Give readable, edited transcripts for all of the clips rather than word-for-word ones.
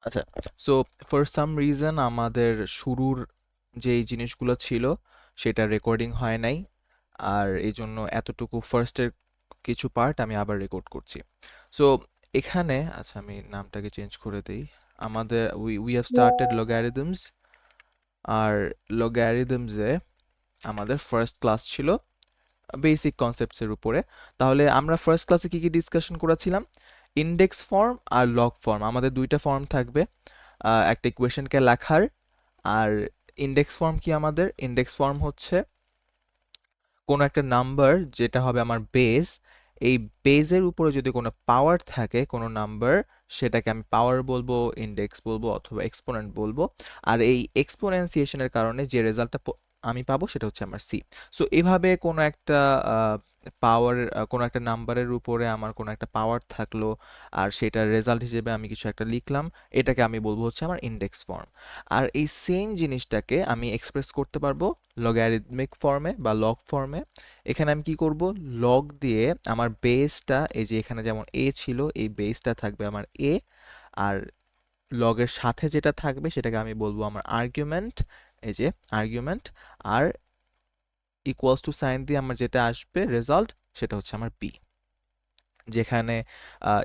আচ্ছা, so for some reason আমাদের শুরুর যেই জিনিসগুলো ছিল সেটা রেকর্ডিং হয় নাই, আর এই জন্য এতটুকু ফার্স্টের কিছু পার্ট আমি আবার রেকর্ড করছি। সো এখানে আচ্ছা আমি নামটাকে চেঞ্জ করে দেই। আমাদের উই হ্যাভ স্টার্টেড লগারিদমস, আর লগারিদমসে আমাদের ফার্স্ট ক্লাস ছিল বেসিক কনসেপ্টসের উপরে। তাহলে আমরা ফার্স্ট ক্লাসে কি কি ডিসকাশন করেছিলাম? ইন্ডেক্স ফর্ম আর লগ ফর্ম, আমাদের দুইটা ফর্ম থাকবে একটা ইকুয়েশনকে লেখার। আর ইন্ডেক্স ফর্ম কি? আমাদের ইন্ডেক্স ফর্ম হচ্ছে কোনো একটা নাম্বার যেটা হবে আমার বেস, এই বেজের উপরে যদি কোনো পাওয়ার থাকে কোনো নাম্বার, সেটাকে আমি পাওয়ার বলবো, ইন্ডেক্স বলবো অথবা এক্সপোনেন্ট বলবো। আর এই এক্সপোনেনসিয়েশনের কারণে যে রেজাল্টটা আমি পাবো সেটা হচ্ছে আমার সি। সো এভাবে কোনো একটা পাওয়ার, কোনো একটা নাম্বারের উপরে আমার কোনো একটা পাওয়ার থাকলো, আর সেটার রেজাল্ট হিসেবে আমি কিছু একটা লিখলাম, এটাকে আমি বলবো হচ্ছে আমার ইন্ডেক্স ফর্ম। আর এই সেম জিনিসটাকে আমি এক্সপ্রেস করতে পারবো লগারিদমিক ফর্মে বা লগ ফর্মে। এখানে আমি কি করব? লগ দিয়ে আমার বেসটা, এই যে এখানে যেমন এ ছিল, এই বেসটা থাকবে আমার এ, আর লগের সাথে যেটা থাকবে সেটাকে আমি বলবো আমার আর্গুমেন্ট, এই যে আর্গুমেন্ট। আর ইকুয়ালস টু সাইন দিয়ে আমার যেটা আসবে রেজাল্ট, সেটা হচ্ছে আমার বি। যেখানে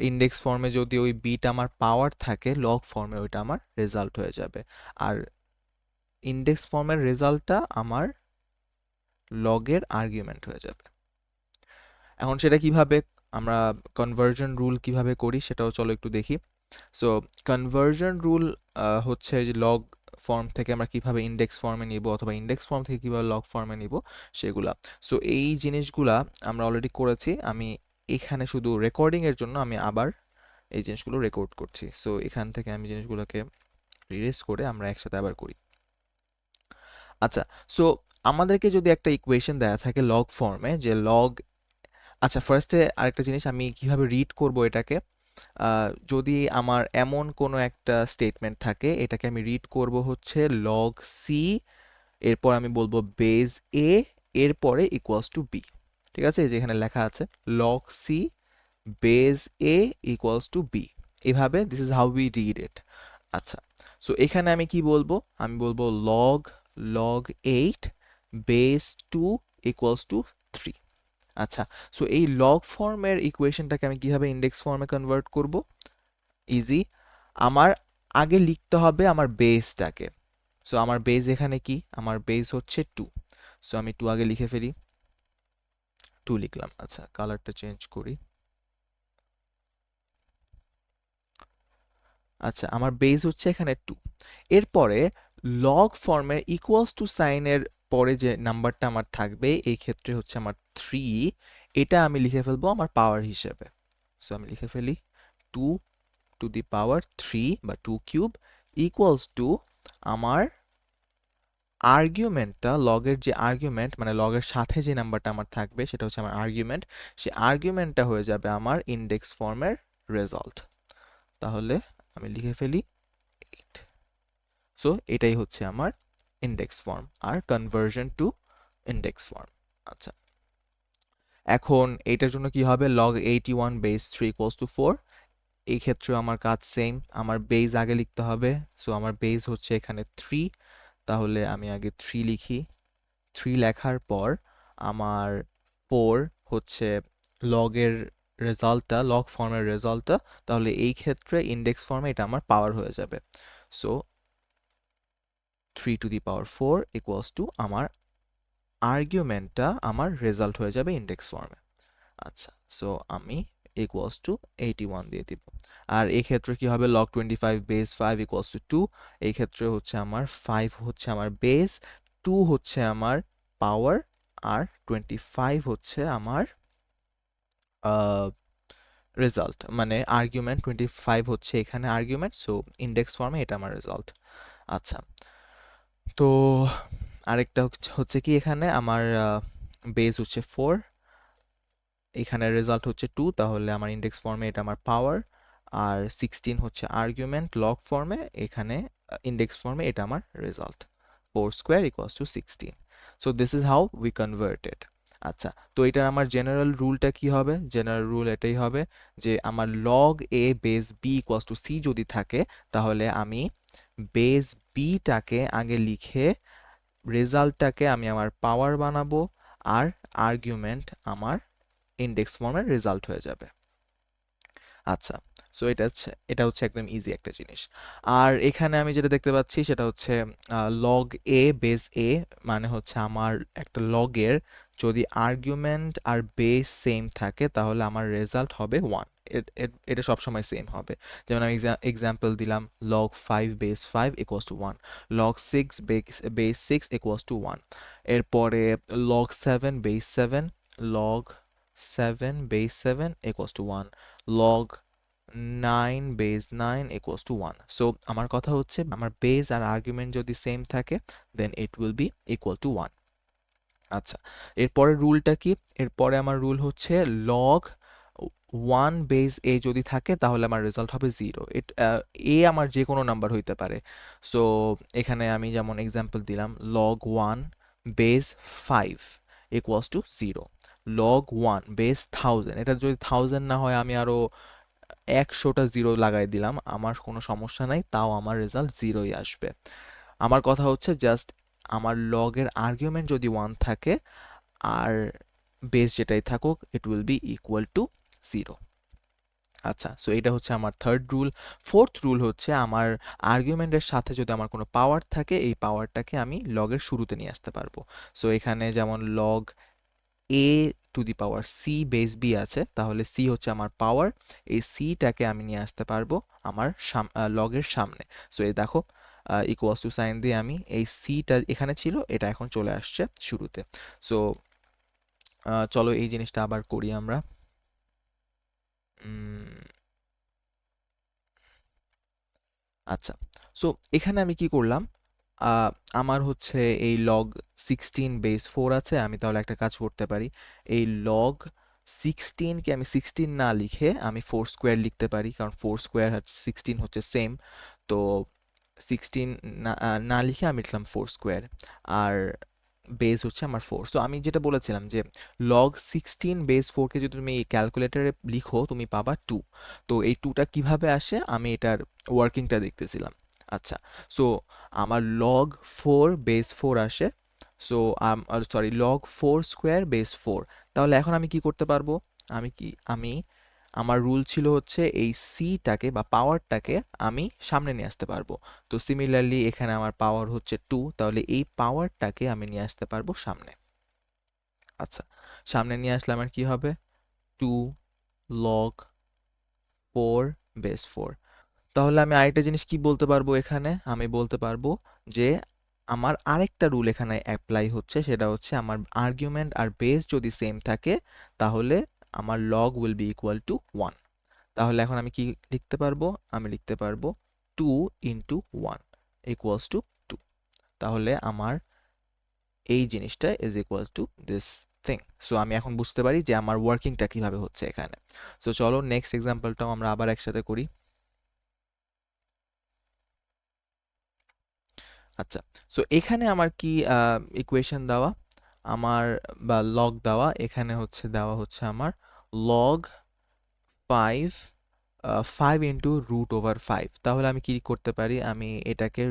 ইন্ডেক্স ফর্মে যদি ওই বিটা আমার পাওয়ার থাকে, লগ ফর্মে ওইটা আমার রেজাল্ট হয়ে যাবে। আর ইন্ডেক্স ফর্মের রেজাল্টটা আমার লগের আর্গুমেন্ট হয়ে যাবে। এখন সেটা কিভাবে আমরা কনভার্জন রুল কিভাবে করি সেটাও চলো একটু দেখি। সো কনভার্জন রুল হচ্ছে যে লগ ফর্ম থেকে আমরা কিভাবে ইন্ডেক্স ফর্মে নিব অথবা ইন্ডেক্স ফর্ম থেকে কিভাবে লগ ফর্মে নিব সেগুলা। সো এই জিনিসগুলা আমরা অলরেডি করেছি। আমি এখানে শুধু রেকর্ডিং এর জন্য আমি আবার এই জিনিসগুলো রেকর্ড করছি। সো এখান থেকে আমি জিনিসগুলোকে রিরেজ করে আমরা একসাথে আবার করি। আচ্ছা, সো আমাদেরকে যদি একটা ইকুয়েশন দেয়া থাকে লগ ফর্মে, যে লগ, আচ্ছা ফার্স্টে আরেকটা জিনিস, আমি কিভাবে রিড করব এটাকে। যদি আমার এমন কোনো একটা স্টেটমেন্ট থাকে, এটাকে আমি রিড করব হচ্ছে লগ সি, এরপর আমি বলবো বেজ এ, এরপরে ইকুয়ালস টু বি। ঠিক আছে, এই যে এখানে লেখা আছে log C base A equals to B, এভাবে this is how we read it. আচ্ছা, সো এখানে আমি কি বলবো? আমি বলবো log log 8 base 2 equals to 3। আচ্ছা, সো এই লগ ফর্মের ইকুয়েশনটাকে আমি কিভাবে ইন্ডেক্স ফর্মে কনভার্ট করব? ইজি, আমার আগে লিখতে হবে আমার বেসটাকে। সো আমার বেস এখানে কি? আমার বেস হচ্ছে 2। সো আমি 2 আগে লিখে ফেলি, 2 লিখলাম। আচ্ছা, কালারটা চেঞ্জ করি। আচ্ছা, আমার বেস হচ্ছে এখানে 2। এরপরে লগ ফর্মের ইকুয়ালস টু সাইনের পরে যে নাম্বারটা আমার থাকবে, এই ক্ষেত্রে হচ্ছে আমার 3, এটা আমি লিখে ফেলবো আমার পাওয়ার হিসেবে। সো আমি লিখে ফেলি 2 টু দি পাওয়ার 3 বা 2 কিউব ইকুয়ালস টু আমার আর্গুমেন্টটা, লগের যে আর্গুমেন্ট, মানে লগের সাথে যে নাম্বারটা আমার থাকবে সেটা হচ্ছে আমার আর্গুমেন্ট, সেই আর্গুমেন্টটা হয়ে যাবে আমার ইন্ডেক্স ফর্মের রেজাল্ট। তাহলে আমি লিখে ফেলি 8। সো এটাই হচ্ছে আমার ইন্ডেক্স ফর্ম আর কনভার্জন টু ইন্ডেক্স ফর্ম। আচ্ছা, এখন এইটার জন্য কি হবে? log 81 base 3 equals to 4। এই ক্ষেত্রে আমার কাজ সেম, আমার বেস আগে লিখতে হবে। সো আমার বেস হচ্ছে এখানে 3, তাহলে আমি আগে 3 লিখি। 3 লেখার পর আমার 4 হচ্ছে লগের রেজাল্টটা, লগ ফর্মের রেজাল্টটা। তাহলে এই ক্ষেত্রে ইন্ডেক্স ফর্মে এটা আমার পাওয়ার হয়ে যাবে। So 3 two the power 4 equals two আমার আর্গুমেন্টটা আমার রেজাল্ট হয়ে যাবে ইন্ডেক্স ফর্মে। আচ্ছা, সো আমি ইকুয়ালস টু 81 দিয়ে দিব। আর এই ক্ষেত্রে কি হবে? log 25 base 5 equals to 2। এই ক্ষেত্রে হচ্ছে আমার 5 হচ্ছে আমার বেস, 2 হচ্ছে আমার পাওয়ার, আর 25 হচ্ছে আমার রেজাল্ট, মানে আর্গুমেন্ট। 25 হচ্ছে এখানে আর্গুমেন্ট, সো ইন্ডেক্স ফর্মে এটা আমার রেজাল্ট। আচ্ছা, তো আরেকটা হচ্ছে কি, এখানে আমার বেস হচ্ছে 4, এখানে রেজাল্ট হচ্ছে 2, তাহলে আমার ইন্ডেক্স ফর্মে এটা আমার পাওয়ার, আর 16 হচ্ছে আর্গুমেন্ট লগ ফর্মে, এখানে ইন্ডেক্স ফর্মে এটা আমার result. 4 square equals to 16। So this is how we converted. আচ্ছা, তো এটার আমার জেনারেল রুলটা কি হবে? জেনারেল রুল এটাই হবে যে আমার log a base b equals to c যদি থাকে, তাহলে আমি বেস বিটাকে আগে লিখে রেজাল্টটাকে আমি আমার পাওয়ার বানাবো, আর আর্গুমেন্ট আমার ইন্ডেক্স ফর্মের রেজাল্ট হয়ে যাবে। আচ্ছা, সো এটা হচ্ছে একদম ইজি একটা জিনিস। আর এখানে আমি যেটা দেখতে পাচ্ছি সেটা হচ্ছে লগ এ বেস এ, মানে হচ্ছে আমার একটা লগের যদি আর্গুমেন্ট আর বেস সেম থাকে তাহলে আমার রেজাল্ট হবে 1। এটা সবসময় সেম হবে। যেমন আমি এক্সাম্পল দিলাম, log 5 base 5 equals to 1, log 6 base 6 equals to 1। এরপরে log 7 base 7, log 7 base 7 equals to 1, log 9 base 9 equals to 1. So আমার কথা হচ্ছে আমার বেস আর আর্গুমেন্ট যদি সেম থাকে then it will be equal to 1। আচ্ছা, এরপরে রুলটা কি? এরপরে আমার রুল হচ্ছে লগ 1 বেস এ যদি থাকে তাহলে আমার রেজাল্ট হবে 0। এ আমার যে কোনো নাম্বার হইতে পারে। সো এখানে আমি যেমন এক্সাম্পল দিলাম, log 1 base 5 equals to 0, log 1 base 1000, এটা যদি 1000 না হয় আমি আরো 100টা জিরো লাগাই দিলাম, আমার কোনো সমস্যা নাই, তাও আমার রেজাল্ট জিরোই আসবে। আমার কথা হচ্ছে জাস্ট আমার লগের আর্গুমেন্ট যদি 1 থাকে আর বেস যেটাই থাকুক ইট উইল বি ইকুয়াল টু 0। আচ্ছা, সো এটা হচ্ছে আমার থার্ড রুল। ফোর্থ রুল হচ্ছে আমার আর্গুমেন্টের সাথে যদি আমার কোনো পাওয়ার থাকে এই পাওয়ারটাকে আমি লগের শুরুতে নিয়ে আসতে পারবো। সো এখানে যেমন log a to the power c base b আছে, তাহলে সি হচ্ছে আমার পাওয়ার, এই সিটাকে আমি নিয়ে আসতে পারবো আমার লগের সামনে। সো এই দেখো ইকুয়ালস টু সাইন দিয়ে আমি এই সিটা এখানে ছিল, এটা এখন চলে আসছে শুরুতে। সো চলো এই জিনিসটা আবার করি আমরা। আচ্ছা, সো এখানে আমি কি করলাম, আহ, আমার হচ্ছে এই লগ 16 বেস 4 আছে, আমি তাহলে একটা কাজ করতে পারি, এই লগ 16কে আমি 16 না লিখে আমি 4 স্কোয়ার লিখতে পারি, কারণ 4 স্কোয়ার আর 16 হচ্ছে সেম। তো 16 না লিখে আমি লিখলাম 4 স্কোয়ার, আর বেস হচ্ছে আমার 4। সো আমি যেটা বলেছিলাম যে লগ 16 বেস 4কে যদি তুমি ক্যালকুলেটরে লিখো তুমি পাবা 2। তো এই 2টা কিভাবে আসে আমি এটার ওয়ার্কিংটা দেখতেছিলাম। আচ্ছা, সো আমার লগ 4 বেস 4 আসে। So sorry, log 4 square base 4। তাহলে এখন আমি কি করতে পারবো? আমি আমার রুল ছিল হচ্ছে এই সিটাকে বা পাওয়ারটাকে আমি সামনে নিয়ে আসতে পারবো। তো সিমিলারলি এখানে আমার পাওয়ার হচ্ছে 2, তাহলে এই পাওয়ারটাকে আমি নিয়ে আসতে পারবো সামনে। আচ্ছা, সামনে নিয়ে আসলে আমার কি হবে? 2 লগ 4 বেস 4। তাহলে আমি আরেকটা জিনিস কি বলতে পারবো এখানে? আমি বলতে পারবো যে আমার আরেকটা রুল এখানে অ্যাপ্লাই হচ্ছে, সেটা হচ্ছে আমার আর্গুমেন্ট আর বেস যদি সেম থাকে তাহলে আমার log will be equal to 1। তাহলে এখন আমি কি লিখতে পারবো? আমি লিখতে পারবো 2 ইন্টু 1 ইকুয়ালস টু 2। তাহলে আমার এই জিনিসটা is equal to this thing. So আমি এখন বুঝতে পারি যে আমার ওয়ার্কিংটা কিভাবে হচ্ছে এখানে। সো চলো নেক্সট এক্সাম্পলটাও আমরা আবার একসাথে করি। আচ্ছা, সো এখানে আমার কি ইকুয়েশন দেওয়া, আমার বা লগ দেওয়া, এখানে হচ্ছে দেওয়া হচ্ছে আমার লগ 5 5 ইন্টু রুট ওভার 5। তাহলে আমি কি করতে পারি? আমি এটাকে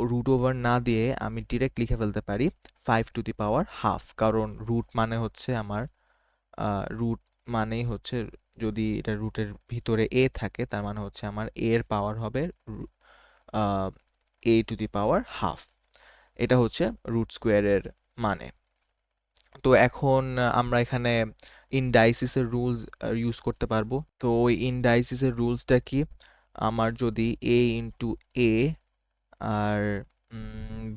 রুট ওভার না দিয়ে আমি ডিরেক্ট লিখে ফেলতে পারি 5 টু দি পাওয়ার হাফ, কারণ রুট মানে হচ্ছে আমার রুট মানেই হচ্ছে যদি এটা রুটের ভিতরে এ থাকে তার মানে হচ্ছে আমার এ এর পাওয়ার হবে এ টু দি পাওয়ার হাফ। এটা হচ্ছে রুট স্কোয়ারের মানে। তো এখন আমরা এখানে ইনডাইসিসের রুলস ইউজ করতে পারবো। তো ওই ইনডাইসিসের রুলসটা কি? আমার যদি এ ইন্টু এ আর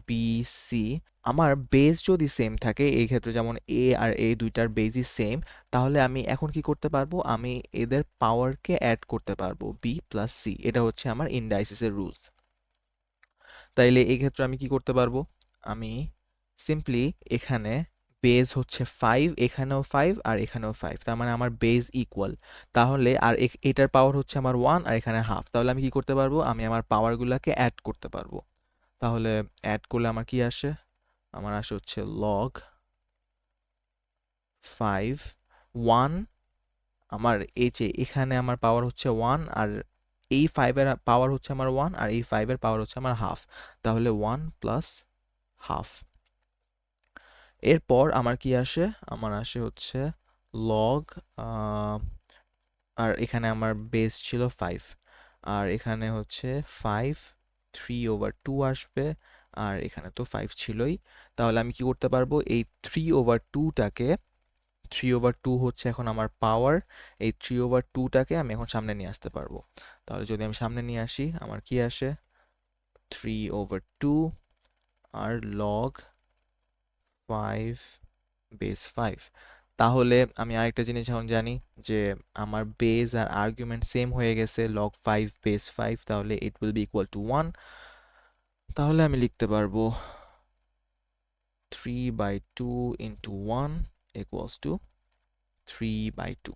বি সি, আমার বেস যদি সেম থাকে, এই ক্ষেত্রে যেমন এ আর এ দুইটার বেসই সেম, তাহলে আমি এখন কি করতে পারবো? আমি এদের পাওয়ারকে অ্যাড করতে পারবো, বি প্লাস সি। এটা হচ্ছে আমার ইনডাইসিসের রুলস। তাইলে এই ক্ষেত্রে আমি কি করতে পারবো? আমি সিম্পলি এখানে বেস হচ্ছে 5, এখানেও 5 আর এখানেও 5, তার মানে আমার বেস ইকুয়াল। তাহলে আর এটার পাওয়ার হচ্ছে আমার 1 আর এখানে হাফ, তাহলে আমি কি করতে পারবো? আমি আমার পাওয়ারগুলোকে অ্যাড করতে পারবো। তাহলে অ্যাড করলে আমার কি আসে? আমার আসে হচ্ছে লগ 5 1 আমার এই যে এখানে আমার পাওয়ার হচ্ছে 1 আর এই 5 এর পাওয়ার হচ্ছে আমার 1 আর এই 5 এর পাওয়ার হচ্ছে আমার হাফ, তাহলে 1 প্লাস হাফ। এরপর আমার কি আসে, আমার আসে হচ্ছে লগ, আর এখানে আমার বেস ছিল 5 আর এখানে হচ্ছে 5 3/2 আসবে আর এখানে তো 5 ছিলই, তাহলে আমি কি করতে পারবো এই 3/2টাকে, 3/2 হচ্ছে এখন আমার পাওয়ার, এই 3/2টাকে আমি এখন সামনে নিয়ে আসতে পারবো। তাহলে যদি আমি সামনে নিয়ে আসি আমার কি আসে 3/2 আর লগ 5 বেস 5। তাহলে আমি আরেকটা জিনিস এখন জানি যে আমার বেস আর আর্গুমেন্ট সেম হয়ে গেছে, log 5 বেস 5, তাহলে it will be equal to 1। তাহলে আমি লিখতে পারবো 3/2 into 1 equals to 3/2।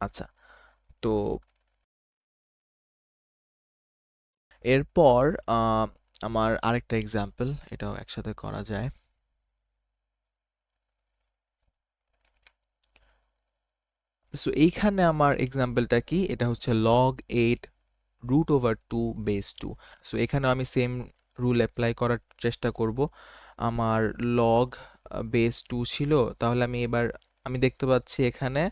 আচ্ছা, তো এরপর আমার আরেকটা এক্সাম্পল, এটাও একসাথে করা যায়। সো এইখানে আমার এক্সাম্পলটা কি, এটা হচ্ছে log 8 √/2 বেস 2। সো এখানেও আমি সেম রুল অ্যাপ্লাই করার চেষ্টা করব। আমার লগ বেস 2 ছিল, তাহলে আমি এবার আমি দেখতে পাচ্ছি এখানে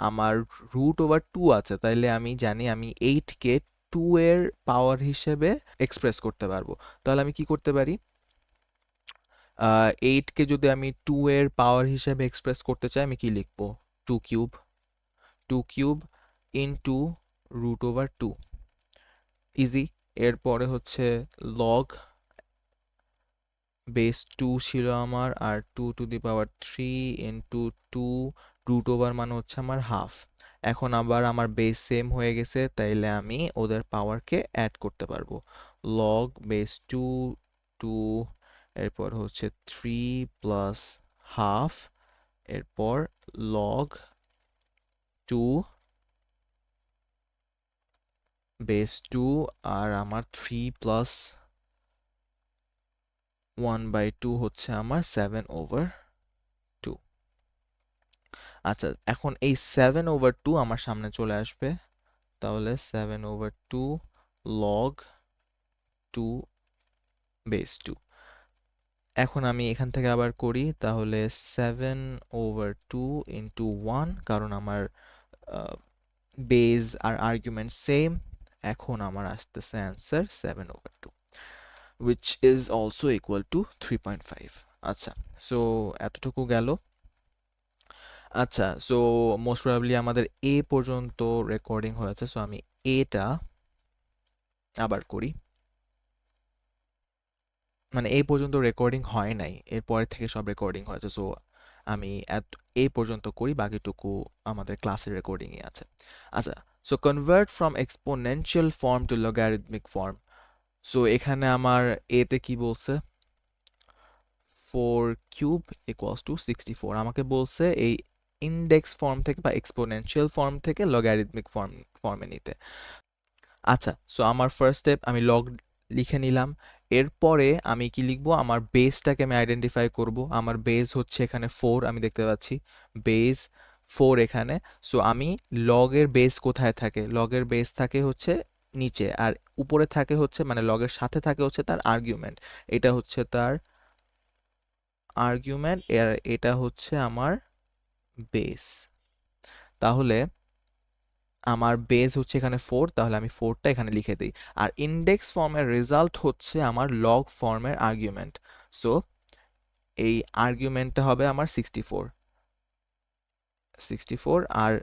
আমার √/2 আছে, তাইলে আমি জানি আমি 8কে 2 এর পাওয়ার হিসেবে এক্সপ্রেস করতে পারবো। তাহলে আমি কি করতে পারি, 8কে যদি আমি 2 এর পাওয়ার হিসেবে এক্সপ্রেস করতে চাই আমি কি লিখবো, 2 কিউব, 2 কিউব ইনটু √/2, ইজি। এরপরে হচ্ছে লগ বেস 2 ছিল আমার আর 2 টু দি পাওয়ার 3 ইনটু 2 √/, মানে হচ্ছে আমার হাফ। এখন আবার আমার বেস সেম হয়ে গেছে, তাইলে আমি ওদের পাওয়ারকে অ্যাড করতে পারবো, লগ বেস 2 2, এরপর হচ্ছে 3 প্লাস হাফ, এরপর লগ 2 বেস 2 আর আমার 3 প্লাস 1/2 হচ্ছে আমার 7/2। আচ্ছা, এখন এই 7/2 আমার সামনে চলে আসবে, তাহলে 7/2 লগ 2 বেস 2। এখন আমি এখান থেকে আবার করি, তাহলে 7/2 ইন্টু 1, কারণ আমার বেস আর আর্গুমেন্ট সেম। এখন আমার আসতেছে answer 7/2, which is also equal to 3.5। আচ্ছা, সো এতটুকু গেল। আচ্ছা, সো মোস্ট প্রবাবলি আমাদের এ পর্যন্ত রেকর্ডিং হয়েছে, সো আমি এটা আবার করি। মানে এই পর্যন্ত রেকর্ডিং হয় নাই, এরপরে থেকে সব রেকর্ডিং হয়েছে, সো আমি এই পর্যন্ত করি, বাকিটুকু আমাদের ক্লাসের রেকর্ডিংয়ে আছে। আচ্ছা, so convert from exponential form to logarithmic form. So এখানে আমার এতে কি বলছে, 4 কিউব ইকুয়ালস টু 64, আমাকে বলছে এই ইনডেক্স ফর্ম থেকে বা এক্সপোনেনশিয়াল ফর্ম থেকে লগারিদমিক ফর্মে নিতে। আচ্ছা, সো আমার ফার্স্ট স্টেপ আমি লগ লিখে নিলাম। এরপরে আমি কি লিখবো, আমার বেসটাকে আমি আইডেন্টিফাই করব। আমার বেস হচ্ছে এখানে 4, আমি দেখতে পাচ্ছি বেস 4 এখানে। সো আমি লগের বেস কোথায় থাকে, লগের বেস থাকে হচ্ছে নিচে, আর উপরে থাকে হচ্ছে মানে লগের সাথে থাকে হচ্ছে তার আর্গুমেন্ট। এটা হচ্ছে তার আর্গুমেন্ট, এর এটা হচ্ছে আমার বেস। তাহলে আমার বেস হচ্ছে এখানে 4, তাহলে আমি 4টা এখানে লিখে দিই। আর ইনডেক্স ফর্মের রেজাল্ট হচ্ছে আমার লগ ফর্মের আর্গুমেন্ট। সো এই আর্গুমেন্টটা হবে আমার 64, 64, আর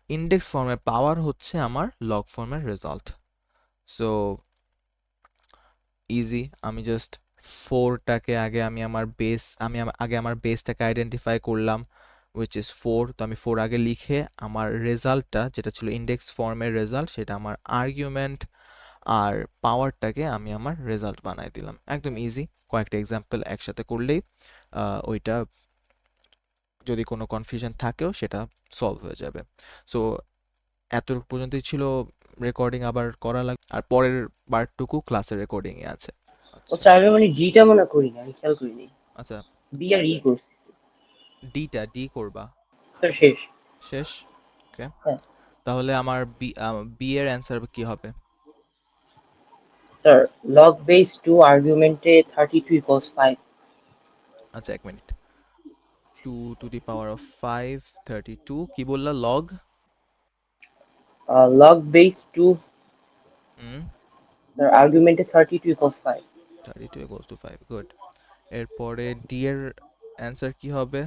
ইনডেক্স ফর্মের পাওয়ার হচ্ছে আমার লগ ফর্মের রেজাল্ট। সো ইজি, আমি জাস্ট 4টাকে আগে আমি আমার বেস, আগে আমার বেসটাকে আইডেন্টিফাই করলাম, উইচ ইজ 4। তো আমি 4 আগে লিখে আমার রেজাল্টটা যেটা ছিল ইনডেক্স ফর্মের রেজাল্ট, সেটা আমার আর্গুমেন্ট আর পাওয়ারটাকে আমি আমার রেজাল্ট বানাই দিলাম। একদম ইজি, কয়েকটা এক্সাম্পল একসাথে করলেই ওইটা যদি কোনো কনফিউশন থাকেও সেটা সলভ হয়ে যাবে। সো এতটুকু পর্যন্তই ছিল রেকর্ডিং, আবার করা লাগবে, আর পরের পার্টটুকু ক্লাসের রেকর্ডিংয়ে আছে। ও আচ্ছা স্যার আমি মানে জিটা মনে করি না, আমি খেয়াল করিনি। আচ্ছা বি আর ই করছি। ডি করবা স্যার শেষ। শেষ। ওকে, হ্যাঁ তাহলে আমার বি এর অ্যান্সার কি হবে? স্যার, লগ বেস 2 আর্গুমেন্টে 32 ইকুয়ালস 5। আচ্ছা, এক মিনিট। 2 টু দি পাওয়ার অফ 5, 32 কি বললা? Log log base 2 hmm sir আর্গুমেন্টে 32 ইকুয়ালস 5। 32 equals to 5, good. এরপরে ডি এর অ্যান্সার কি হবে?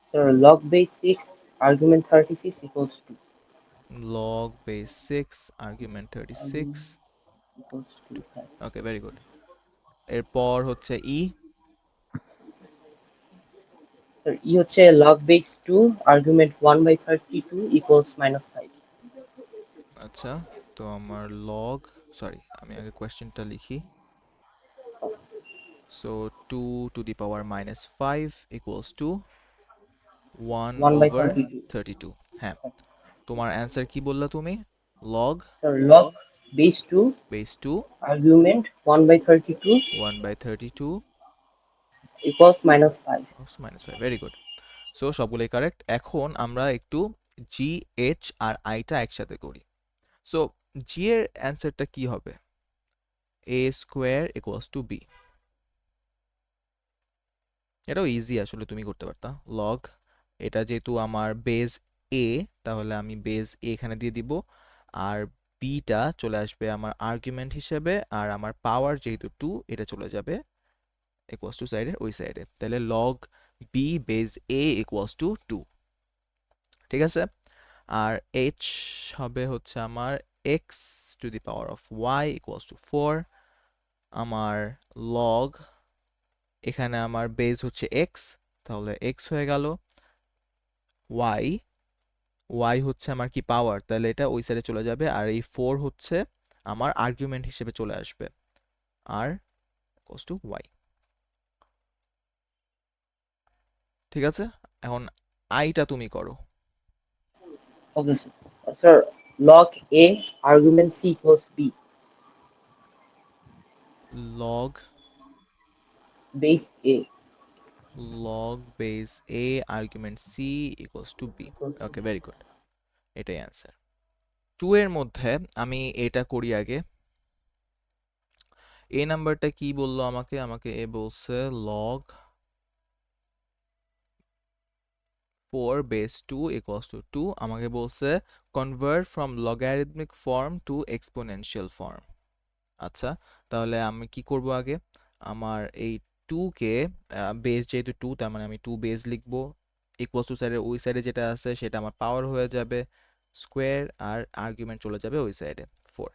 Sir log base 6 argument 36 equals two. Log base 6 argument 36 argument equals to, two. হ্যাঁ। Okay, very good. এরপর হচ্ছে ই। স্যার ই হচ্ছে লগ বেস 2 আর্গুমেন্ট 1/32 ইকুয়ালস -5। আচ্ছা, তো আমার লগ, সরি আমি আগে কোয়েশ্চেনটা লিখি। So 2 to the power -5 equals to 1 over 1/32। 32। হ্যাঁ, তোমার অ্যান্সার কি বললা তুমি? Log sir log base 2 base 2 argument 1/32 1/32 equals -5। -5, very good. So সবগুলোই কারেক্ট। এখন আমরা একটু জি, এইচ আর আইটা একসাথে করি। সো জি এর অ্যান্সারটা কি হবে? এ স্কোয়ার ইকুয়ালস টু বি। এটাও ইজি, আসলে তুমি করতে পারতা। লগ, এটা যেহেতু আমার বেজ এ, তাহলে আমি বেজ এ এখানে দিয়ে দিব, আর বিটা চলে আসবে আমার আর্গুমেন্ট হিসেবে, আর আমার পাওয়ার যেহেতু 2, এটা চলে যাবে ইকুয়ালস টু সাইডের ওই সাইডে। তাহলে log b base A equals to 2। ঠিক আছে, আর এইচ হবে হচ্ছে আমার x to the power of y equals to 4। আমার লগ, এখানে আমার বেজ হচ্ছে এক্স, তাহলে এক্স হয়ে গেল। ওয়াই, ওয়াই হচ্ছে আমার কি পাওয়ার, তাহলে এটা ওই সাইডে চলে যাবে, আর এই 4 হচ্ছে আমার আর্গুমেন্ট হিসেবে চলে আসবে, আর ইকুয়ালস টু ওয়াই। ঠিক আছে, এখন আইটা তুমি করো। Okay sir. Sir log a argument c equals b log, base a log base a argument c equals to b. Equals okay, b. Very good, এটাই অ্যান্সার। 2 এর মধ্যে আমি এটা করি আগে। এ নাম্বারটা কি বললো আমাকে? আমাকে এ বলছে লগ 4 বেস 2 ইকুয়ালস টু 2। আমাকে বলছে convert from logarithmic form to exponential form. আচ্ছা, তাহলে আমি কি করব আগে? আমার এই 2 কে, বেস যেহেতু 2, তার মানে আমি 2 বেস লিখবো, ইকুয়ালস টু সাইডের ওই সাইডে যেটা আছে সেটা আমার পাওয়ার হয়ে যাবে স্কোয়ার, আর আর্গুমেন্ট চলে যাবে ওই সাইডে 4।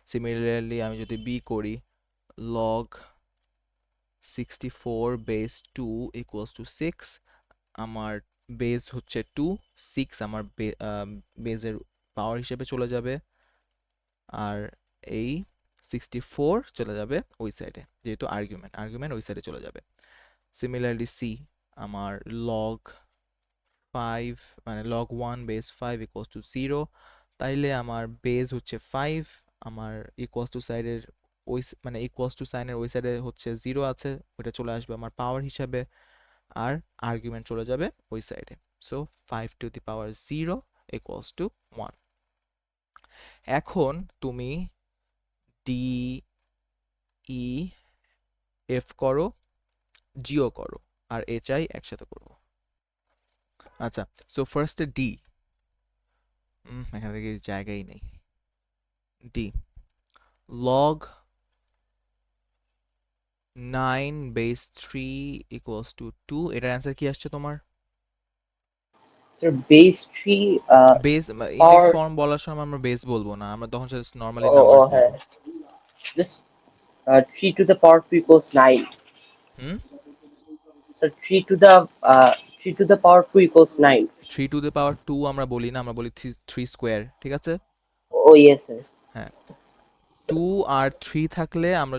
সিমিলারলি আমি যদি বি করি, লগ 64 বেস 2 ইকুয়ালস টু 6। আমার বেস হচ্ছে 2, 6 আমার বেজের পাওয়ার হিসেবে চলে যাবে, আর এই 64 চলে যাবে ওই সাইডে, যেহেতু আর্গুমেন্ট, আর্গুমেন্ট ওই সাইডে চলে যাবে। সিমিলারলি সি, আমার লগ 5, মানে লগ 1 বেস 5 ইকুয়ালস টু 0। তাইলে আমার বেস হচ্ছে 5, আমার ইকুয়ালস টু সাইডের ওই মানে ইকুয়ালস টু সাইনের ওই সাইডে হচ্ছে 0 আছে, ওইটা চলে আসবে আমার পাওয়ার হিসাবে, আর আর্গুমেন্ট চলে যাবে ওই সাইডে। So 5 to the power 0 equals to 1। এখন তুমি ডি, ই, এফ করো, জিও করো, আর এইচ আই একসাথে করবো। আচ্ছা, সো ফার্স্টে ডি। এখান থেকে জায়গাই নেই। D, log 9 base 3 equals to 2। এটার অ্যান্সার কি আসছে তোমার? স্যার বেস 3 বেস ইন্ডেক্স পাওয়ার। ফর্ম বলার সময় আমরা বেস বলবো না, আমরা তখন নর্মালি ও ও নাম্বারস হ্যাঁ, বলবো। Just 3 to the power 2 equals 9. Hmm So 3 to the power 2 equals 9. 3 two the power 2 আমরা বলি না, আমরা বলি 3 স্কোয়ার। ঠিক আছে, Oh yes sir. হ্যাঁ। 2 আর 3 থাকলে আমরা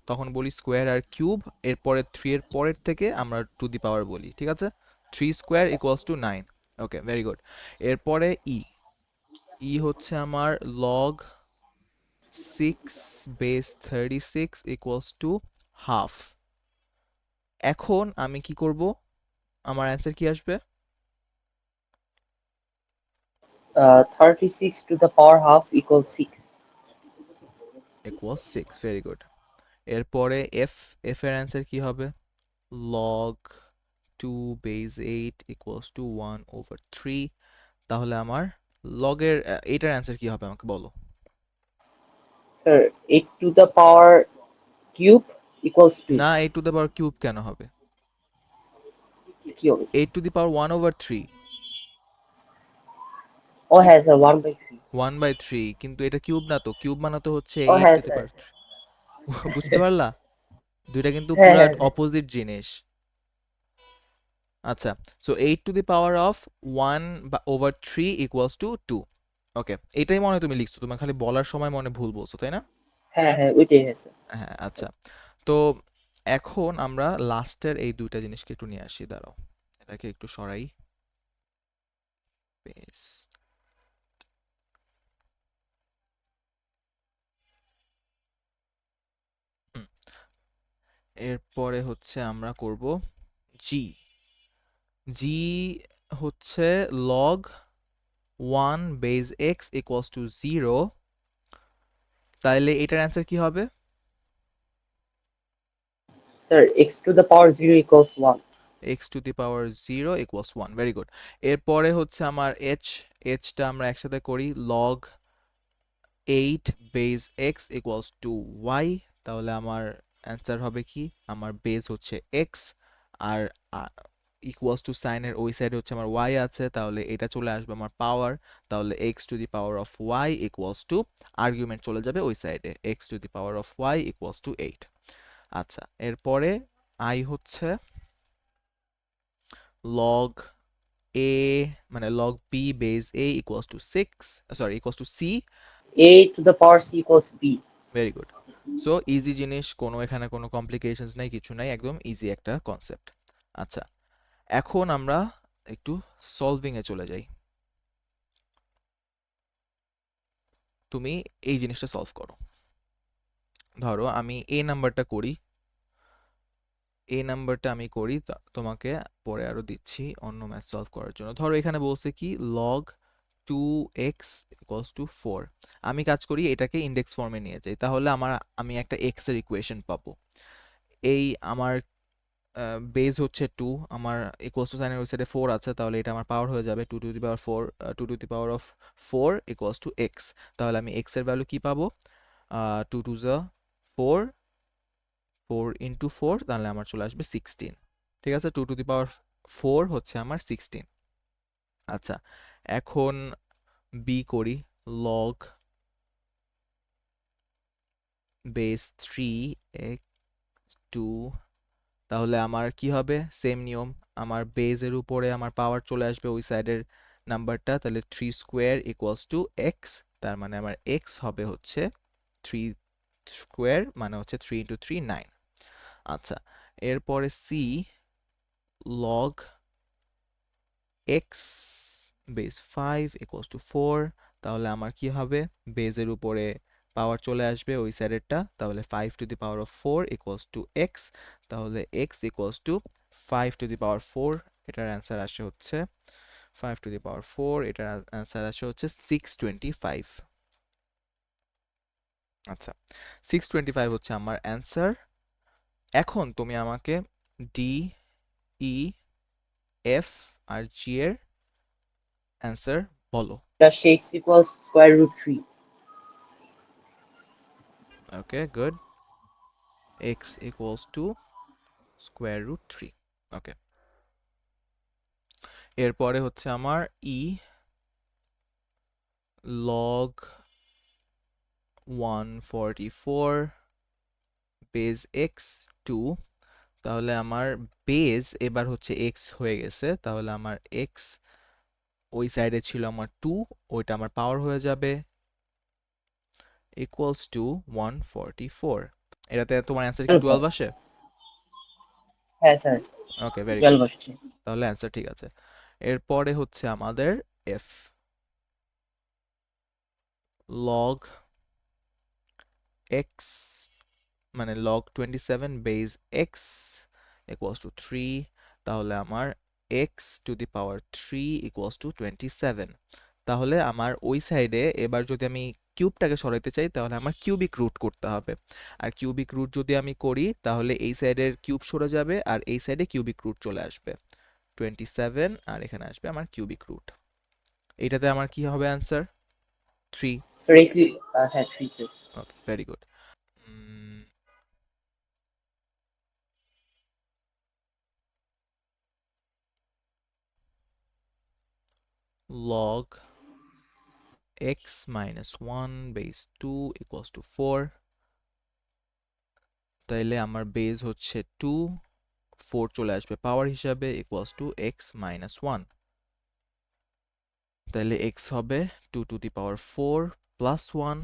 তখন বলি স্কোয়ার আর কিউব, এরপরে 3 এর পরের থেকে আমরা টু দি পাওয়ার বলি। ঠিক আছে, 3 square equals to 9। Okay, very good. এরপরে ই, ই হচ্ছে আমার log 6 base 36 equals to half. এখন আমি কি করব, আমার অ্যান্সার কি আসবে? 36 to the power half equals 6. Equal 6, very good. এরপরে এফ, এফ এর অ্যান্সার কি হবে? Log 2 base 8 equals to 1/3। তাহলে আমার লগের এইটার অ্যান্সার কি হবে আমাকে বলো। Sir, 8 to the power cube equals 2. না, 8 টু দ্য পাওয়ার কিউব কেন হবে? কি হবে? 8 টু দি পাওয়ার 1/3। ও হ্যাঁ স্যার, 1/3। 1/3, কিন্তু এটা কিউব না তো, কিউব বানাতে হচ্ছে ও 8 হ্যাঁ টু দি স্যার। পাওয়ার। বুঝতে পারলা? দুইটা কিন্তু হ্যাঁ পুরা হ্যাঁ হ্যাঁ। অপোজিট জিনিস। আচ্ছা, so 8 two the power of 1/3 equals to 2। ওকে, এটাই মনে হয় তুমি লিখছো, তোমার খালি বলার সময় মনে ভুল বলছো, তাই না? হ্যাঁ হ্যাঁ, ওইটাই হ্যাঁ স্যার। হ্যাঁ, আচ্ছা। তো এখন আমরা লাস্টের এই দুইটা জিনিসকে একটু নিয়ে আসি, দাঁড়াও এটাকে একটু সরাই। Paste. হুম, এরপরে হচ্ছে আমরা করব জি। জি হচ্ছে log 1 base x equals to 0। তাহলে এটার অ্যান্সার কি হবে? Sir, x to the power 0 equals 1. X to the power 0 equals 1, very good. এরপরে হচ্ছে আমার এইচ, এইচটা আমরা একসাথে করি, log 8 base x equals to y. তাহলে আমার অ্যান্সার হবে কি, আমার বেজ হচ্ছে এক্স আর ইকুয়ালস টু সাইনের ওই সাইডে হচ্ছে আমার ওয়াই আছে, তাহলে এটা চলে আসবে আমার পাওয়ার। তাহলে x to the power of y equals to, argument চলে যাবে ওই সাইডে, x to the power of y equals to 8। আচ্ছা, এরপরে আই হচ্ছে লগ এ, মানে log b base A equals to 6, sorry equals to C. a to the power c equals b. Very good. So easy জিনিস, কোনো এখানে কোনো complications নাই, কিছু নাই, একদম ইজি একটা কনসেপ্ট। আচ্ছা, এখন আমরা একটু সলভিং এ চলে যাই। তুমি এই জিনিসটা সলভ করো। ধরো আমি এ নাম্বারটা করি, এই নাম্বারটা আমি করি, তোমাকে পরে আরো দিচ্ছি অন্য ম্যাথ সলভ করার জন্য। ধরো এখানে বলছে কি লগ 2x ইকুয়ালস টু 4। আমি কাজ করি এটাকে ইন্ডেক্স ফর্মে নিয়ে যাই, তাহলে আমি একটা x এর ইকুয়েশন পাবো। এই আমার বেজ হচ্ছে 2, আমার ইকুয়ালস টু সাইনের ওই সাইডে 4 আছে, তাহলে এটা আমার পাওয়ার হয়ে যাবে 2 to the power 4, 2 to the power of 4 equals two x। তাহলে আমি x এর ভ্যালু কি পাবো, 2 টু যা 4, 4 ইন্টু 4, তাহলে আমার চলে আসবে 16। ঠিক আছে, 2 টু দি পাওয়ার 4 হচ্ছে আমার 16। আচ্ছা, এখন বি করি, লগ বেস 3 x 2। তাহলে আমার কি হবে, সেম নিয়ম, আমার বেজের উপরে আমার পাওয়ার চলে আসবে ওই সাইডের নাম্বারটা, তাহলে 3 স্কোয়ার ইকুয়ালস টু এক্স। তার মানে আমার এক্স হবে হচ্ছে 3 স্কোয়ার, মানে হচ্ছে 3 ইন্টু 3 9। আচ্ছা, এরপরে C log x base 5 equals to 4। তাহলে আমার কি হবে, বেজের উপরে পাওয়ার চলে আসবে ওই সাইডেরটা, তাহলে 5 to the power of 4 equals to x. তাহলে x equals to 5 to the power 4, এটার অ্যান্সার আসে হচ্ছে 5 টু দি পাওয়ার 4, এটার অ্যান্সার আসে হচ্ছে 625। আচ্ছা, 625 হচ্ছে আমার অ্যান্সার। এখন তুমি আমাকে ডি, ই, এফ আর জি এর অ্যান্সার বলো। Just x equals square root 3. Okay, good. x equals to square root 3। ওকে, এরপরে হচ্ছে আমার ই log 144 বেজ x 2। তাহলে আমার বেজ এবার হচ্ছে x হয়ে গেছে, তাহলে আমার x ওই সাইডে ছিল আমার 2, ওইটা আমার পাওয়ার হয়ে যাবে ইকুয়ালস টু 144। এটাতে তোমার অ্যান্সার কি 12 আসে? হ্যাঁ স্যার, ওকে, ভেরি গুড। 12 আসছে। তাহলে অ্যান্সার ঠিক আছে। এরপরে হচ্ছে আমাদের এফ লগ x, মানে log 27 base x equals to 3, তাহলে আমার x to the power 3 equals to 27। তাহলে আমার ওই সাইডে এবার যদি আমি কিউবটাকে সরাইতে চাই তাহলে আমার কিউবিক রুট করতে হবে। আর কিউবিক রুট যদি আমি করি তাহলে এই সাইডের কিউব সরে যাবে আর এই সাইডে কিউবিক রুট চলে আসবে 27, আর এখানে আসবে আমার কিউবিক রুট। এইটাতে আমার কি হবে অ্যান্সার? 3। স্যার এই কি হ্যাঁ 3 sir. Okay, very good. log x minus 1 base 2 equals to 4, তাইলে আমার বেজ হচ্ছে 2, 4 চলে আসবে পাওয়ার হিসাবে ইকুয়ালস টু x minus 1, তাহলে x হবে 2 টু দি পাওয়ার 4 প্লাস 1,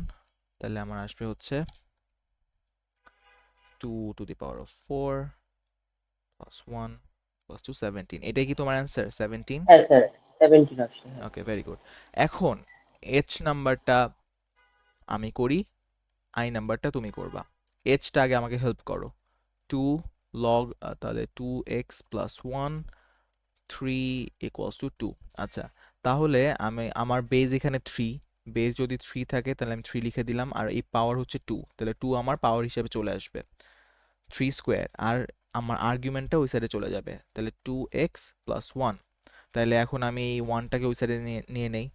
তাহলে আমার আসবে হচ্ছে 2 to the power of 4 plus 1 plus 2 17। এটাই কি তোমার অ্যান্সার 17? হ্যাঁ স্যার 17 আসছে হ্যাঁ। Okay, very good. এখন h নাম্বারটা আমি করি, i নাম্বারটা তুমি করবা। hটা আগে আমাকে হেল্প করো। 2 log তাহলে 2x প্লাস 1 3 ইকুয়ালস টু 2। আচ্ছা, তাহলে আমি আমার বেজ এখানে 3, বেজ যদি 3 থাকে তাহলে আমি 3 লিখে দিলাম, আর এই পাওয়ার হচ্ছে 2, তাহলে 2 আমার পাওয়ার হিসেবে চলে আসবে 3 স্কোয়ার, আর আমার আর্গুমেন্টটা ওই সাইডে চলে যাবে, তাহলে 2x প্লাস 1। তাহলে এখন আমি এই 1টাকে ওই সাইডে নিয়ে নিয়ে নেই,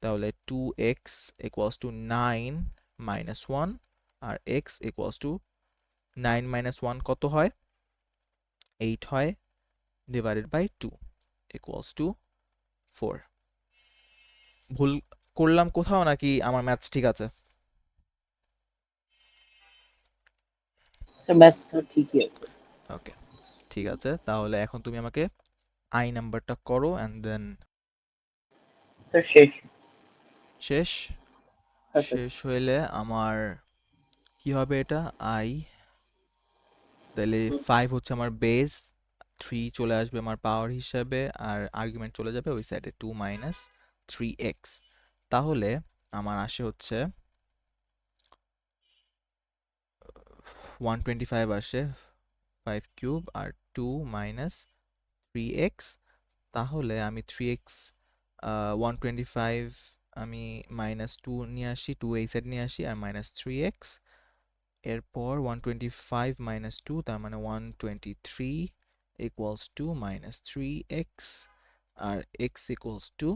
তাহলে 2x ইকুয়ালস টু 9 মাইনাস 1, আর x ইকুয়ালস টু 9 মাইনাস 1 কত হয়? 8 হয়, ডিভাইডেড বাই 2 ইকুয়ালস টু 4। ভুল করলাম কোথাও নাকি আমার ম্যাথস ঠিক আছে? স্যার ম্যাথ তো ঠিকই আছে। ওকে, ঠিক আছে, তাহলে এখন তুমি আমাকে আই নাম্বারটা করো অ্যান্ড দেন স্যার শেষ। শেষ। হ্যাঁ স্যার। শেষ হইলে আমার কি হবে? এটা আই, তাহলে 5 হচ্ছে আমার বেস, 3 চলে আসবে আমার পাওয়ার হিসাবে, আর আর্গুমেন্ট চলে যাবে ওই সাইডে 2 মাইনাস 3x। তাহলে আমার আসে হচ্ছে 125 আসে, 5 কিউব আর 2 মাইনাস 3x। তাহলে আমি 3x 125, আমি মাইনাস 2 নিয়ে আসি, 2 এই সাইড নিয়ে আসি, আর মাইনাস 3x, এরপর 125 মাইনাস 2 তার মানে 123 ইকুয়ালস টু মাইনাস 3x, আর x ইকুয়ালস টু,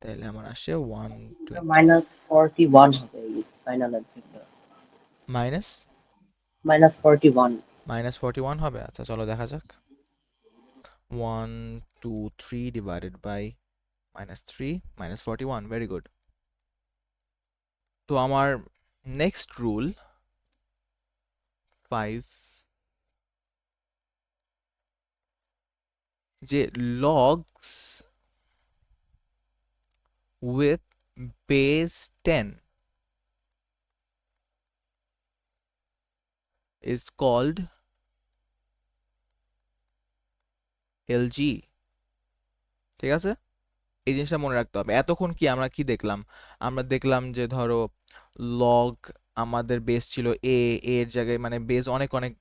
তাহলে আমার আসে 120 মাইনাস 41 হবে এই ফাইনাল অ্যান্সারটা। Minus minus 41। মাইনাস 41 হবে। আচ্ছা চলো দেখা যাক, 123 divided by minus 3 minus 41, very good. তো আমার নেক্সট রুল 5, যে logs with base 10 is called LG, ঠিক আছে? এই জিনিসটা মনে রাখতে হবে। এতক্ষণ কি আমরা কি দেখলাম? আমরা দেখলাম যে ধরো লগ আমাদের বেস ছিল এ, এর জায়গায় মানে বেস অনেক অনেক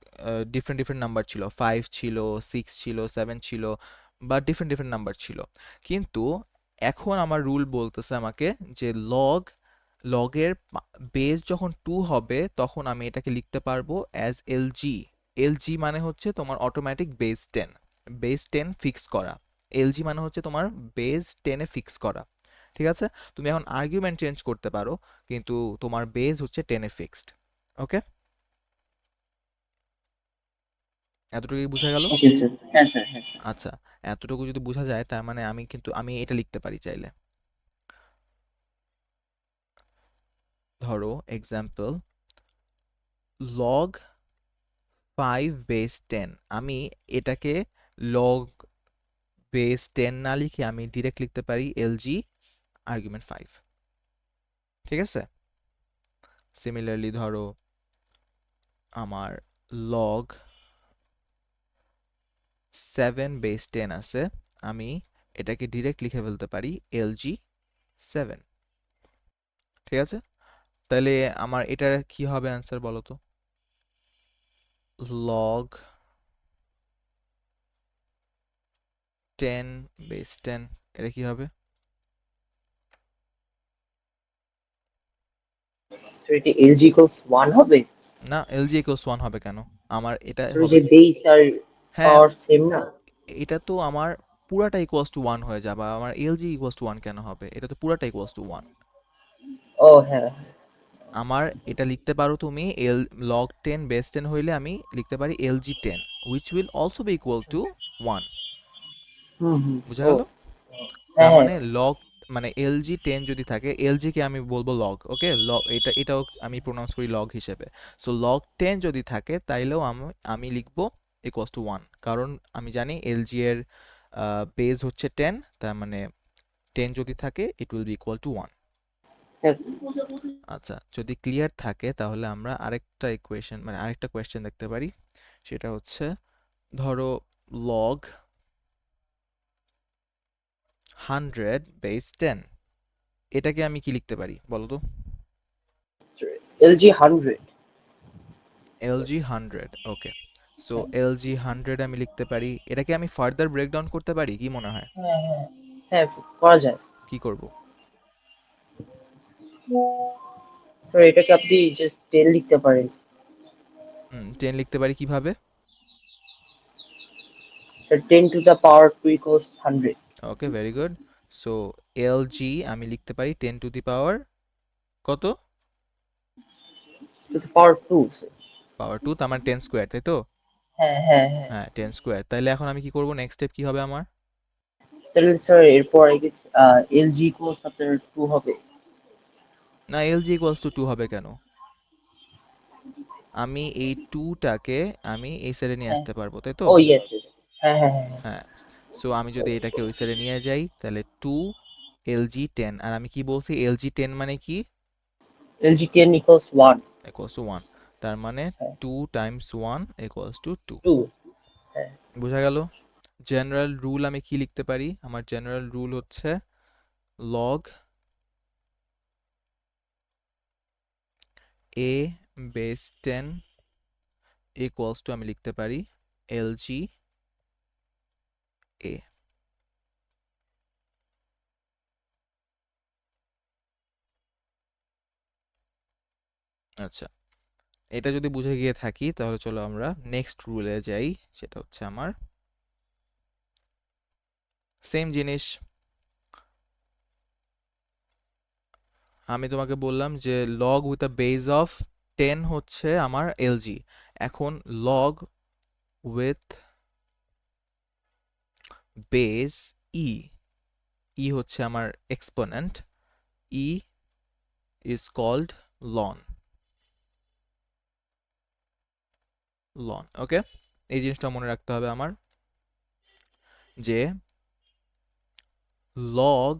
ডিফারেন্ট ডিফারেন্ট নাম্বার ছিল, 5 ছিল, 6 ছিল, 7 ছিল, বা ডিফারেন্ট ডিফারেন্ট নাম্বার ছিল। কিন্তু এখন আমার রুল বলতেছে আমাকে যে লগের বেস যখন 2 হবে তখন আমি এটাকে লিখতে পারবো অ্যাজ এলজি। এলজি মানে হচ্ছে তোমার অটোমেটিক বেস 10, বেস 10 ফিক্স করা। এলজি মানে হচ্ছে তোমার বেস 10 এ ফিক্স করা, ঠিক আছে? তুমি এখন আর্গুমেন্ট চেঞ্জ করতে পারো, কিন্তু তোমার বেস হচ্ছে 10 এ ফিক্সড। ওকে, এতটুকুই বোঝা গেল? Okay sir. হ্যাঁ স্যার হ্যাঁ স্যার। আচ্ছা, এতটুকু যদি বোঝা যায় তার মানে আমি এটা লিখতে পারি চাইলে। ধরো এক্সাম্পল, লগ 5 বেস 10, আমি এটাকে লগ বেস 10 না লিখে আমি ডিরেক্ট লিখতে পারি এলজি আর্গুমেন্ট 5, ঠিক আছে? সিমিলারলি ধরো আমার লগ 7 বেস 10 আছে, আমি এটাকে ডিরেক্ট লিখে ফেলতে পারি এলজি 7, ঠিক আছে? তাহলে আমার এটার কি হবে অ্যান্সার বলো তো? লগ 10 বেস 10, এটা কি হবে? সো এটা এলজি ইকুয়ালস 1 হবে? না, এলজি ইকুয়ালস 1 হবে কেন? আমার এটা সো যে হবে, বেস আর হ্যাঁ, পাওয়ার সেম না? এটা তো আমার পুরাটা ইকুয়ালস টু 1 হয়ে যাবে, আমার এলজি ইকুয়ালস টু 1 কেন হবে? এটা তো পুরাটা ইকুয়ালস টু 1। ও হ্যাঁ হ্যাঁ। আমার এটা লিখতে পারো তুমি log 10 বেস 10 হইলে আমি লিখতে পারি LG 10, which will also be equal to 1। হুম হুম। বুঝা ও গেল? হ্যাঁ তার হ্যাঁ। মানে লগ, মানে এলজি 10 যদি থাকে, এলজি কে আমি বলবো লগ, ওকে, লগ, এটাও আমি প্রোনাউন্স করি লগ হিসেবে। সো লগ 10 যদি থাকে তাইলেও আমি লিখবো ইকুয়ালস টু 1, কারণ আমি জানি এলজি এর বেজ হচ্ছে 10, তার মানে 10 যদি থাকে ইট উইল বি ইকুয়াল টু 1। হ্যাঁ। আচ্ছা, যদি ক্লিয়ার থাকে তাহলে আমরা আরেকটা ইকুয়েশন, মানে আরেকটা কোয়েশ্চেন দেখতে পারি। সেটা হচ্ছে, ধরো লগ 100 বেস 10, এটাকে আমি কি লিখতে পারি বলো তো? এলজি 100। এলজি 100, ওকে। সো এলজি 100 আমি লিখতে পারি, এটাকে আমি ফার্দার ব্রেকডাউন করতে পারি, কি মনে হয়? হ্যাঁ হ্যাঁ হ্যাঁ, করা যায়। কি করব? সো এটাকে আপনি জাস্ট 10 লিখতে পারেন। 10 লিখতে পারি কিভাবে? Sir 10 to the power 2 equals 100। Okay, very good. So LG আমি লিখতে পারি 10 টু দি পাওয়ার কত? To the power 2 sir. Power 2, তার মানে 10 স্কোয়ার, তাই তো? হ্যাঁ হ্যাঁ হ্যাঁ। হ্যাঁ, 10 স্কোয়ার। তাইলে এখন আমি কি করব, নেক্সট স্টেপ কি হবে আমার? তাহলে স্যার এরপর আই গেস এলজি ইকুয়ালস আপনার 2 হবে। না, এলজি ইকুয়ালস টু 2 হবে কেন? আমি এই 2টাকে আমি এই সাইডে নিয়ে হ্যাঁ। আসতে পারবো, তাই তো? ও ইয়েস ইয়েস। হ্যাঁ হ্যাঁ হ্যাঁ হ্যাঁ। হ্যাঁ। সো আমি যদি এটাকে ওই সাইডে নিয়ে যাই তাহলে 2 এলজি 10, আর আমি কি বলছি, এলজি 10 মানে কি? LG 10 equals 1। ইকুয়ালস টু 1, তার মানে হ্যাঁ। 2 টাইমস 1 ইকুয়ালস টু 2। 2। হ্যাঁ। বোঝা গেল? জেনারেল রুল আমি কি লিখতে পারি? আমার জেনারেল রুল হচ্ছে log a base 10 equals to, আমি লিখতে পারি এলজি এ। আচ্ছা, এটা যদি বুঝে গিয়ে থাকি তাহলে চলো আমরা নেক্সট রুলে যাই। সেটা হচ্ছে আমার সেম জিনিস। আমি তোমাকে বললাম যে log with a base of 10 হচ্ছে আমার এলজি। এখন log with base e, e হচ্ছে আমার exponent, e is called ln, ln, okay. এই জিনিসটা মনে রাখতে হবে আমার, যে লগ,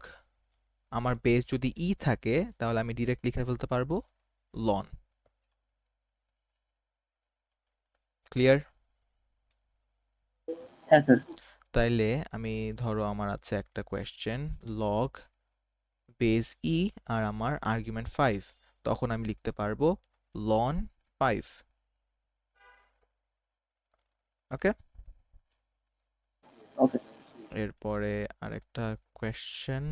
আমার বেস যদি ই থাকে তাহলে আমি ডিরেক্ট লিখে ফেলতে পারবো লন। ক্লিয়ার? হ্যাঁ স্যার। তাইলে আমি, ধরো আমার আছে একটা কোয়েশ্চেন, লগ বেস ই আর আমার আর্গুমেন্ট 5, তখন আমি লিখতে পারবো লন 5। ওকে। Okay sir. এরপরে আরেকটা কোয়েশ্চেন,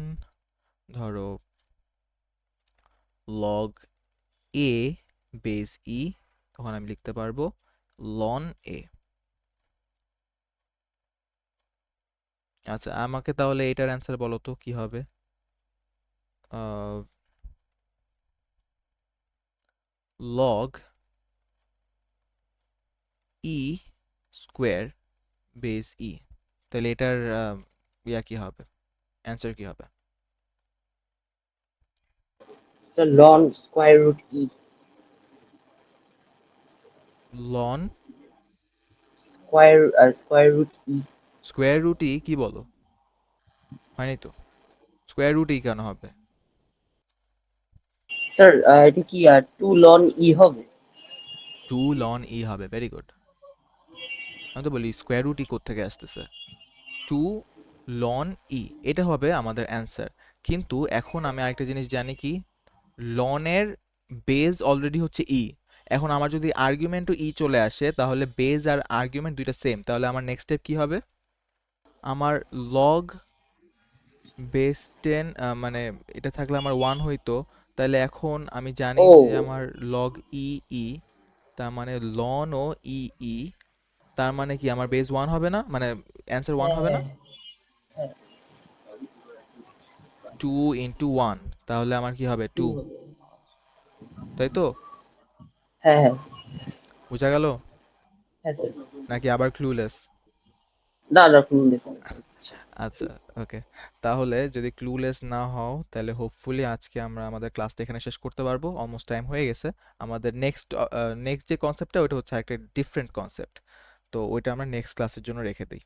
ধরো লগ এ বেস ই, তখন আমি লিখতে পারবো লন এ। আচ্ছা, আমাকে তাহলে এটার অ্যান্সার বলো তো কি হবে? লগ ই স্কোয়ার বেস ই, তাহলে এটার ইয়া কি হবে, অ্যান্সার কি হবে? স্যার লন স্কয়ার রুট ই। লন স্কয়ার রুট ই। স্কোয়ার রুট ই কি বলো? হয়নি তো, স্কোয়ার রুট ই কেন হবে? স্যার এটা কি 2 লন ই হবে? 2 লন ই হবে, ভেরি গুড। আমি তো বলি স্কোয়ার রুট ই কোত্থেকে আসতেছে, 2 লন ই, এটা হবে আমাদের অ্যান্সার। কিন্তু এখন আমি আরেকটা জিনিস জানি কি, লনের বেজ অলরেডি হচ্ছে ই। এখন আমার যদি আর্গুমেন্টও ই চলে আসে তাহলে বেজ আর আর্গুমেন্ট দুইটা সেম, তাহলে আমার নেক্সট স্টেপ কি হবে? আমার লগ বেস 10 মানে এটা থাকলে আমার 1 হইতো, তাহলে এখন আমি জানি যে ও আমার লগ ই ই, তার মানে লন ও ই ই, তার মানে কি আমার বেস 1 হবে না, মানে অ্যান্সার 1 হ্যাঁ হবে না? হ্যাঁ হ্যাঁ 2 ইন্টু 1, তাহলে আমার কি হবে 2 2, হবে। তাই তো? হ্যাঁ হ্যাঁ বোঝা গেল? হ্যাঁ স্যার। নাকি আবার ক্লুলেস? না না ক্লুলেস আনসার। আচ্ছা, ওকে। তাহলে যদি ক্লুলেস না হও, তাহলে হোপফুলি আজকে আমরা আমাদের ক্লাসটা এখানে শেষ করতে পারবো। অলমোস্ট টাইম হয়ে গেছে। আমাদের নেক্সট যে কনসেপ্টটা ওইটা হচ্ছে একটা ডিফারেন্ট কনসেপ্ট। তো ওইটা আমরা নেক্সট ক্লাসের জন্য রেখে দিই।